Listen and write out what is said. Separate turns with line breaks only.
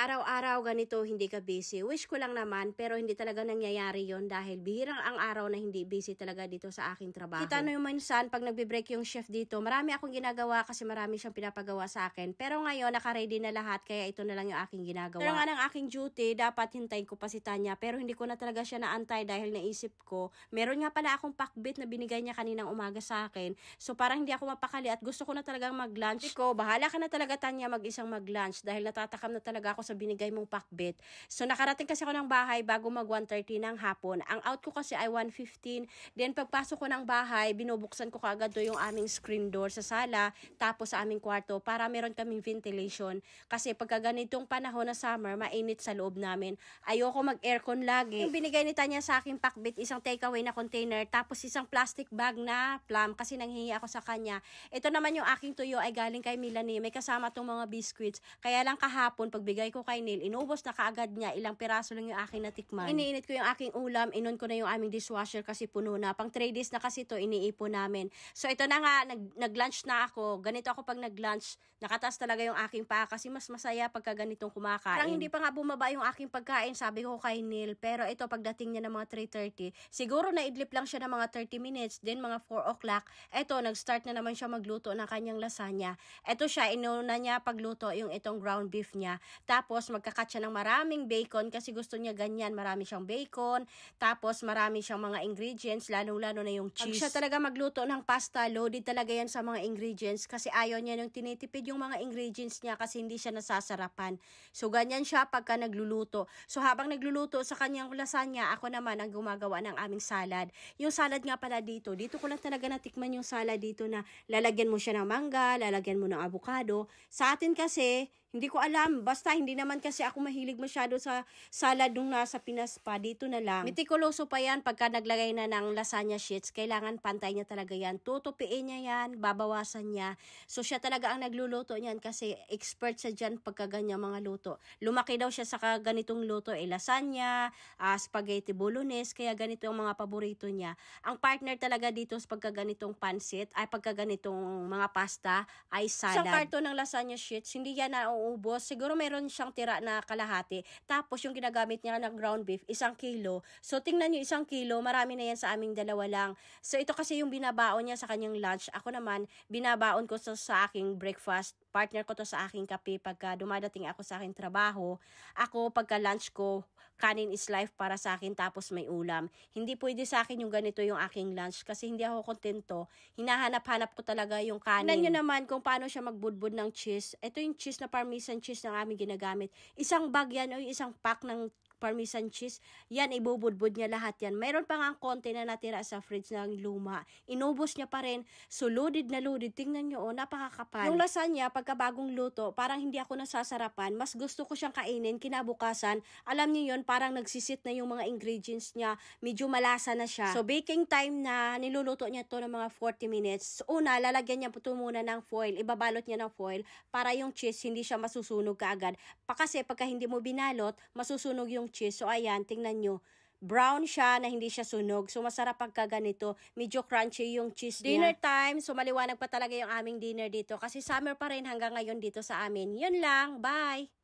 araw-araw ganito hindi ka busy. Wish ko lang naman pero hindi talaga nangyayari yon dahil bihirang ang araw na hindi busy talaga dito sa aking trabaho. Kita nyo minsan pag nagbe-break yung shift dito, marami akong ginagawa kasi marami siyang pinapagawa sa akin. Pero ngayon naka-ready na lahat kaya ito na lang yung aking ginagawa. Pero nga ng aking duty, dapat hintayin ko pa si Tanya pero hindi ko na talaga siya naantay dahil naisip ko, meron nga pala akong pakbit na binigay niya kaninang umaga sa akin. So parang hindi ako mapakali at gusto ko na talagang mag-lunch. Iko, bahala ka na talaga Tanya mag-isang mag-lunch dahil natatakam na talaga ako sa binigay mong pakbit. So nakarating kasi ako ng bahay bago mag 1:30 ng hapon. Ang out ko kasi ay 1:15. Then pagpasok ko ng bahay, binubuksan ko kaagad do yung aming screen door sa sala, tapos sa aming kwarto para meron kaming ventilation. Kasi pagka ganitong panahon na summer, mainit sa loob namin. Ayoko mag-aircon lagi. Yung binigay ni Tanya sa aking pakbit, isang takeaway na container, tapos isang plastic bag na plum kasi nanghihingi ako sa kanya. Ito naman yung aking tuyo ay galing kay Melanie. May kasama tong mga biscuits. Kaya lang kahapon, pagbigay ko kay Neil, inubos na kaagad niya. Ilang piraso lang yung aking natikman. Iniinit ko yung aking ulam. Inon ko na yung aming dishwasher kasi puno na. Pang 3 days na kasi to iniipon namin. So ito na nga, nag-lunch na ako. Ganito ako pag nag-lunch. Nakataas talaga yung aking paa kasi mas masaya pagka ganitong kumakain. Parang hindi pa nga bumaba yung aking pagkain, sabi ko kay Neil. Pero ito, pagdating niya ng mga 3:30, siguro naidlip lang siya ng mga 30 minutes. Then mga 4 o'clock, ito, nag-start na naman siya magluto ng kanyang lasagna. Ito siya, inuna niya pagluto yung itong ground beef niya. Tapos magkakat siya ng maraming bacon kasi gusto niya ganyan. Marami siyang bacon. Tapos marami siyang mga ingredients, lalo-lalo na yung cheese. Pag siya talaga magluto ng pasta, loaded talaga yan sa mga ingredients kasi ayaw niya nung tinitipid yung mga ingredients niya kasi hindi siya nasasarapan. So ganyan siya pagka nagluluto. So habang nagluluto sa kanyang lasagna, ako naman ang gumagawa ng aming salad. Yung salad nga pala dito ko lang talaga natikman yung salad dito na lalagyan mo siya ng mangga, lalagyan mo ng avocado. Sa atin kasi, hindi ko alam. Basta hindi naman kasi ako mahilig masyado sa salad nung nasa Pinas pa. Dito na lang. Mitikuloso pa yan pagka naglagay na ng lasagna sheets. Kailangan pantay niya talaga yan. Tutupiin niya yan. Babawasan niya. So siya talaga ang nagluluto niyan kasi expert siya dyan pagka ganyan mga luto. Lumaki daw siya sa ganitong luto. Lasagna, spaghetti bolognese. Kaya ganito yung mga paborito niya. Ang partner talaga dito sa pagka ganitong pansit ay pagka ganitong mga pasta ay salad. Sa karton ng lasagna sheets, hindi yan ubos. Siguro meron siyang tira na kalahati. Tapos yung ginagamit niya ng ground beef, 1 kilo. So tingnan niyo 1 kilo, marami na yan sa aming dalawa lang. So ito kasi yung binabaon niya sa kanyang lunch. Ako naman, binabaon ko sa aking breakfast. Partner ko to sa aking kape pagka dumadating ako sa aking trabaho. Ako pagka lunch ko, kanin is life para sa akin tapos may ulam. Hindi pwede sa akin yung ganito yung aking lunch kasi hindi ako kontento. Hinahanap-hanap ko talaga yung kanin. Tingnan nyo naman kung paano siya magbudbud ng cheese. Ito yung cheese na parmesan cheese na aming ginagamit. Isang bag yan o isang pack ng parmesan cheese, yan, ibubudbud niya lahat yan. Mayroon pa nga ang konti na natira sa fridge ng luma. Inubos niya pa rin. So, loaded na loaded. Tingnan nyo, napakakapal. Yung lasagna, pagka bagong luto, parang hindi ako nasasarapan. Mas gusto ko siyang kainin, kinabukasan. Alam niyo yun, parang nagsisit na yung mga ingredients niya. Medyo malasa na siya. So, baking time na, niluluto niya to ng mga 40 minutes. So, una, lalagyan niya po muna ng foil. Ibabalot niya ng foil para yung cheese hindi siya masusunog kaagad. Kasi pagka hindi mo binalot, masusunog yung cheese. So, ayan, tingnan nyo. Brown siya na hindi siya sunog. So, masarap pagka ganito. Medyo crunchy yung cheese niya. Dinner time. So, maliwanag pa talaga yung aming dinner dito. Kasi summer pa rin hanggang ngayon dito sa amin. Yun lang. Bye!